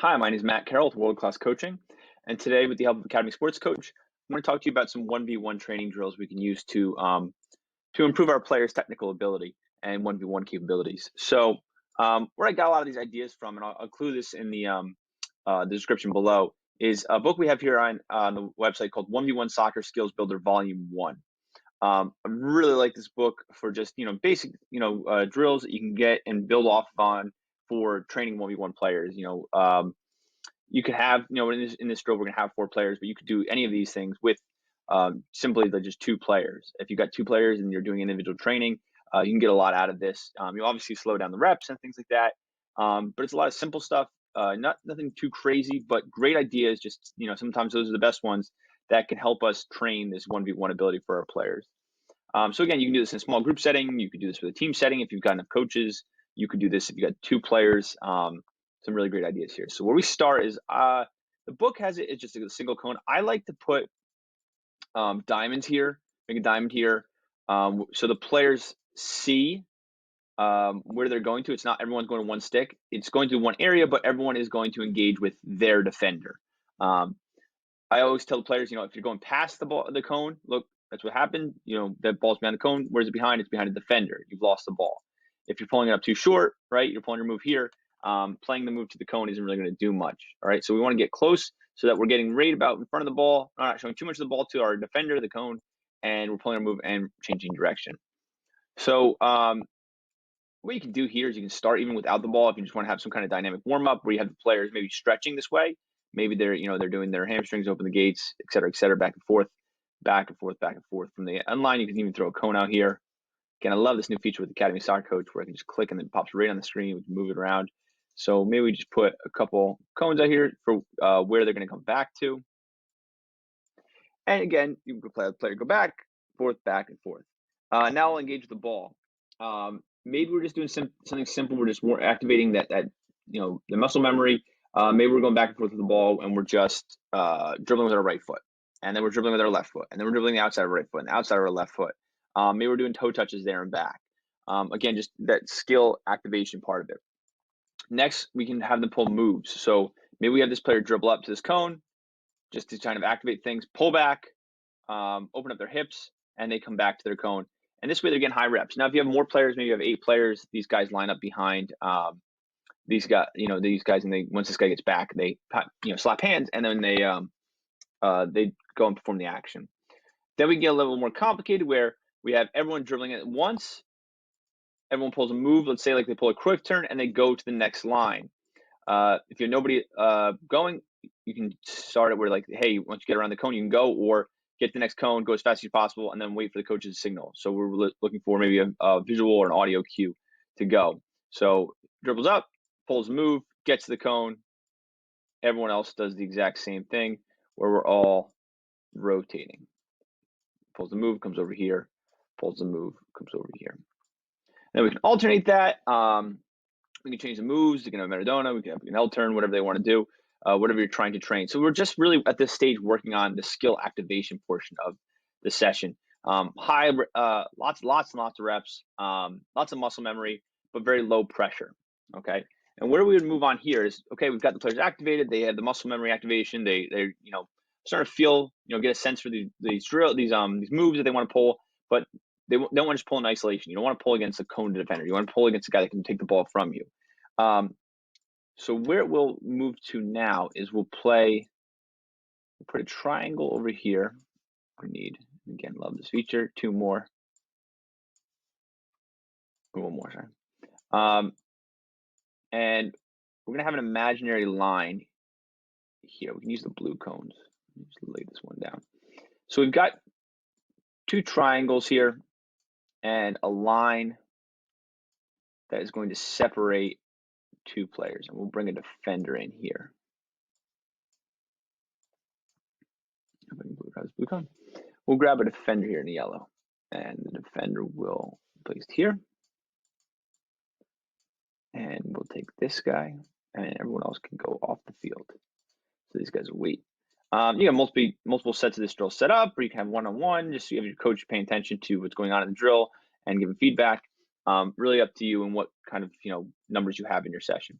Hi, my name is Matt Carroll with World Class Coaching, and today, with the help of Academy Sports Coach, I'm going to talk to you about some 1v1 training drills we can use to improve our players' technical ability and 1v1 capabilities. So, where I got a lot of these ideas from, and I'll include this in the description below, is a book we have here on the website called 1v1 Soccer Skills Builder Volume 1. I really like this book for just basic drills that you can get and build off on for training 1v1 players. You could have in this drill we're gonna have 4 players, but you could do any of these things with simply just 2 players. If you've got 2 players and you're doing individual training, you can get a lot out of this. You obviously slow down the reps and things like that, but it's a lot of simple stuff. Nothing too crazy, but great ideas. Just sometimes those are the best ones that can help us train this 1v1 ability for our players. So again, you can do this in a small group setting. You could do this with a team setting if you've got enough coaches. You could do this if you got 2 players. Some really great ideas here. So where we start is the book has it's just a single cone. I like to put diamonds here, make a diamond here, so the players see where they're going to. It's not everyone's going to one stick. It's going to one area, but everyone is going to engage with their defender. I always tell the players, if you're going past the cone, look, that's what happened. That ball's behind the cone. Where's it behind? It's behind a defender. You've lost the ball. If you're pulling it up too short, right, you're pulling your move here. Playing the move to the cone isn't really going to do much. All right, so we want to get close so that we're getting right about in front of the ball, not showing too much of the ball to our defender, the cone, and we're pulling our move and changing direction. So what you can do here is you can start even without the ball if you just want to have some kind of dynamic warm up where you have the players maybe stretching this way. Maybe they're doing their hamstrings, open the gates, et cetera, back and forth, back and forth, back and forth. From the end line, you can even throw a cone out here. Again, I love this new feature with Academy Soccer Coach where I can just click and it pops right on the screen. We can move it around. So maybe we just put a couple cones out here for where they're going to come back to. And again, you can play the player go back and forth. Now I'll engage the ball. Maybe we're just doing something simple. We're just more activating that the muscle memory. Maybe we're going back and forth with the ball and we're just dribbling with our right foot. And then we're dribbling with our left foot. And then we're dribbling the outside of our right foot and the outside of our left foot. Maybe we're doing toe touches there and back. Again, just that skill activation part of it. Next, we can have them pull moves. So maybe we have this player dribble up to this cone just to kind of activate things, pull back, open up their hips, and they come back to their cone. And this way they're getting high reps. Now, if you have more players, maybe you have 8 players, these guys line up behind these guys, and once this guy gets back, they slap hands, and then they go and perform the action. Then we get a little more complicated where we have everyone dribbling at once. Everyone pulls a move. Let's say like they pull a quick turn and they go to the next line. If you have nobody going, you can start it where like, hey, once you get around the cone, you can go, or get the next cone, go as fast as possible, and then wait for the coach's signal. So we're looking for maybe a visual or an audio cue to go. So dribbles up, pulls a move, gets to the cone. Everyone else does the exact same thing where we're all rotating. Pulls the move, comes over here. Pulls the move, comes over here. Then we can alternate that. We can change the moves. We can have Maradona. We can have an L turn, whatever they want to do, whatever you're trying to train. So we're just really at this stage working on the skill activation portion of the session. Lots and lots of reps, lots of muscle memory, but very low pressure. Okay. And where we would move on here is, okay, we've got the players activated. They have the muscle memory activation. They're starting to feel, get a sense for these moves that they want to pull, but they don't want to just pull in isolation. You don't want to pull against a cone defender. You want to pull against a guy that can take the ball from you. So where we'll move to now is we'll put a triangle over here. We need, again, love this feature. 2 more. One more, sorry. And we're going to have an imaginary line here. We can use the blue cones. Just lay this one down. So we've got 2 triangles here and a line that is going to separate 2 players, and we'll bring a defender in here. Blue cone. We'll grab a defender here in the yellow, and the defender will be placed here. And we'll take this guy, and everyone else can go off the field. So these guys will wait. You have multiple sets of this drill set up, or you can have one-on-one, just so you have your coach paying attention to what's going on in the drill and giving feedback. Really up to you and what kind of numbers you have in your session.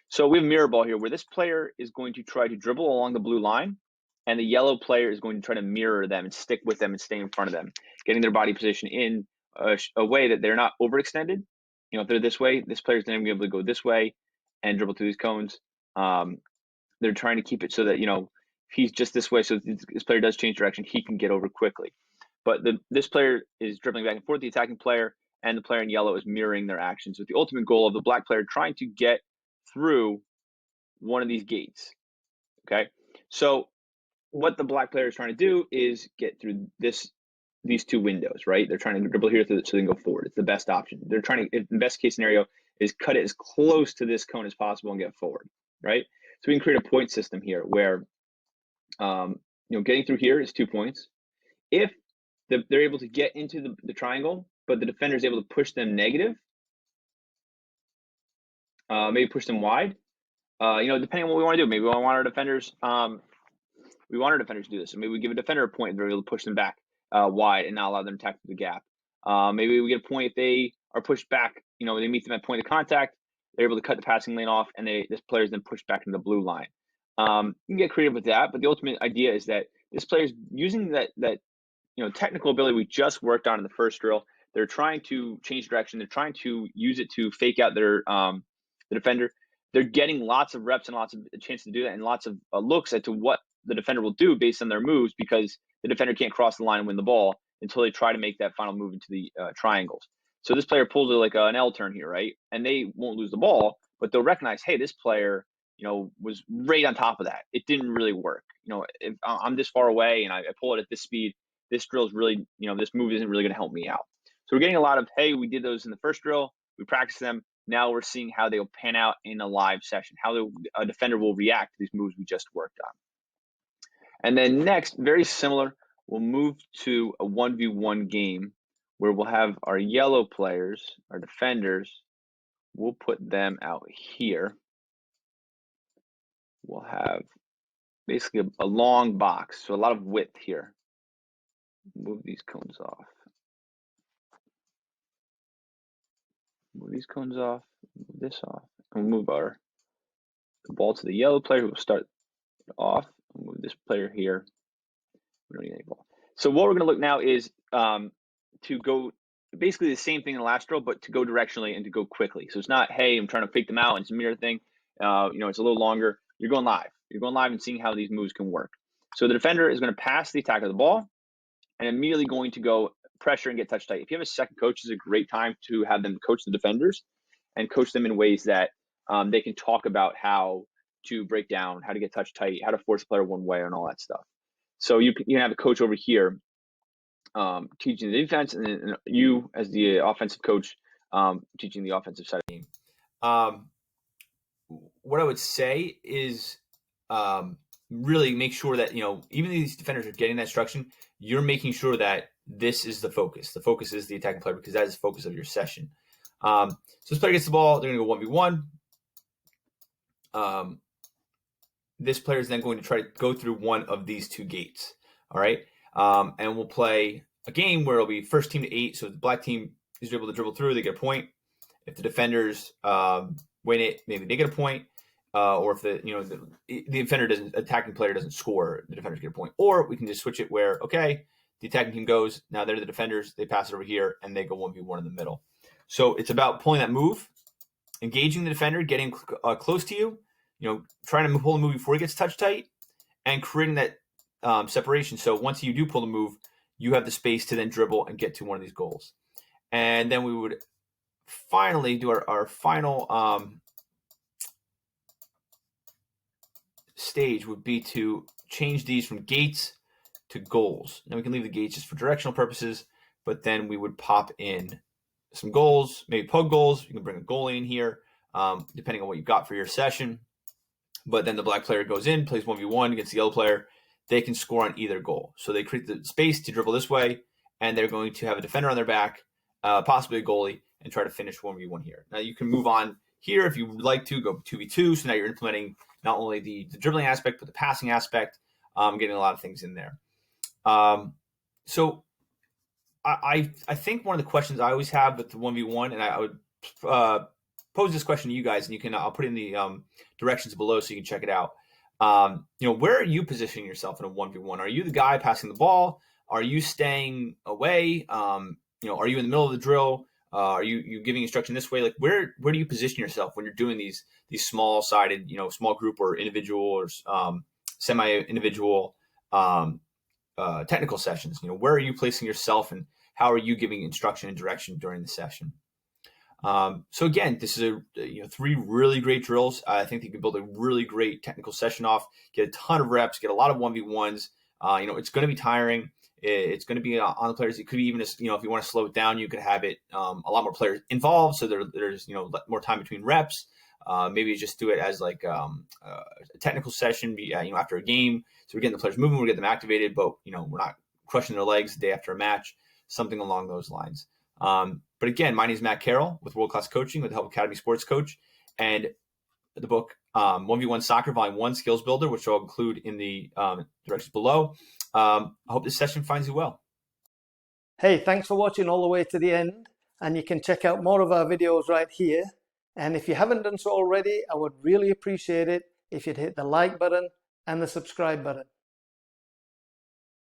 So we have a mirror ball here where this player is going to try to dribble along the blue line, and the yellow player is going to try to mirror them and stick with them and stay in front of them, getting their body position in a way that they're not overextended. If they're this way, this player's going to be able to go this way and dribble through these cones. They're trying to keep it so that, if he's just this way, so this player does change direction, he can get over quickly. But this player is dribbling back and forth, the attacking player, and the player in yellow is mirroring their actions with the ultimate goal of the black player trying to get through one of these gates. Okay, so what the black player is trying to do is get through these two windows, right? They're trying to dribble here so they can go forward. It's the best option. They're trying to, the best case scenario is cut it as close to this cone as possible and get forward, right? So we can create a point system here where, getting through here is 2 points. If they're able to get into the triangle, but the defender is able to push them negative, maybe push them wide, depending on what we want to do. Maybe we want our defenders, to do this. So maybe we give a defender a point if they're able to push them back wide and not allow them to attack through the gap. Maybe we get a point if they are pushed back, they meet them at point of contact, they're able to cut the passing lane off, and this player is then pushed back into the blue line. You can get creative with that, but the ultimate idea is that this player is using that technical ability we just worked on in the first drill. They're trying to change direction. They're trying to use it to fake out their the defender. They're getting lots of reps and lots of chance to do that, and lots of looks at to what the defender will do based on their moves, because the defender can't cross the line and win the ball until they try to make that final move into the triangles. So this player pulls like an L turn here, right? And they won't lose the ball, but they'll recognize, hey, this player, was right on top of that. It didn't really work. If I'm this far away and I pull it at this speed, this drill is really, this move isn't really going to help me out. So we're getting a lot of, hey, we did those in the first drill, we practiced them. Now we're seeing how they'll pan out in a live session, how a defender will react to these moves we just worked on. And then next, very similar, we'll move to a 1v1 game where we'll have our yellow players, our defenders, we'll put them out here. We'll have basically a long box, so a lot of width here. Move these cones off. Move these cones off, move this off, and we'll move the ball to the yellow player who will start off. We'll move this player here. We don't need any ball. So what we're going to look now is to go basically the same thing in the last drill, but to go directionally and to go quickly. So it's not, hey, I'm trying to fake them out and it's a mirror thing. It's a little longer. You're going live. You're going live and seeing how these moves can work. So the defender is going to pass the attacker the ball and immediately going to go pressure and get touch tight. If you have a second coach, it's a great time to have them coach the defenders and coach them in ways that they can talk about how to break down, how to get touch tight, how to force a player one way, and all that stuff. So you can have a coach over here teaching the defense, and then you as the offensive coach teaching the offensive side of the game. What I would say is really make sure that, even these defenders are getting that instruction, you're making sure that this is the focus. The focus is the attacking player, because that is the focus of your session. So this player gets the ball, they're going to go 1v1. This player is then going to try to go through one of these two gates. All right. And we'll play a game where it'll be first team to 8. So the black team is able to dribble through, they get a point. If the defenders win it, maybe they get a point. Or if the attacking player doesn't score, the defenders get a point. Or we can just switch it where, okay, the attacking team goes, now they're the defenders, they pass it over here, and they go 1v1 in the middle. So it's about pulling that move, engaging the defender, getting close to you, trying to pull the move before he gets touch tight, and creating that separation. So once you do pull the move, you have the space to then dribble and get to one of these goals. And then we would finally do our final stage would be to change these from gates to goals. Now we can leave the gates just for directional purposes, but then we would pop in some goals, maybe pug goals. You can bring a goalie in here, depending on what you've got for your session. But then the black player goes in, plays 1v1 against the yellow player. They can score on either goal. So they create the space to dribble this way, and they're going to have a defender on their back, possibly a goalie, and try to finish 1v1 here. Now you can move on here if you would like to, go 2v2. So now you're implementing not only the dribbling aspect, but the passing aspect, getting a lot of things in there. So I think one of the questions I always have with the 1v1, and I would pose this question to you guys, and I'll put in the directions below so you can check it out. Where are you positioning yourself in a 1v1? Are you the guy passing the ball? Are you staying away? Are you in the middle of the drill? Are you giving instruction this way? Like where do you position yourself when you're doing these small sided, small group or individual or semi-individual technical sessions? Where are you placing yourself, and how are you giving instruction and direction during the session? So again, this is three really great drills. I think you can build a really great technical session off, get a ton of reps, get a lot of 1v1s. It's going to be tiring. It's going to be on the players. It could be even, if you want to slow it down, you could have it a lot more players involved. So there's more time between reps. Maybe just do it as like a technical session, after a game. So we're getting the players moving, we're getting them activated, but we're not crushing their legs the day after a match. Something along those lines. But again, my name is Matt Carroll with World Class Coaching with the Help Academy Sports Coach, and the book 1v1 Soccer Volume 1 Skills Builder, which I'll include in the directions below. I hope this session finds you well. Hey, thanks for watching all the way to the end, and you can check out more of our videos right here. And if you haven't done so already, I would really appreciate it if you'd hit the like button and the subscribe button.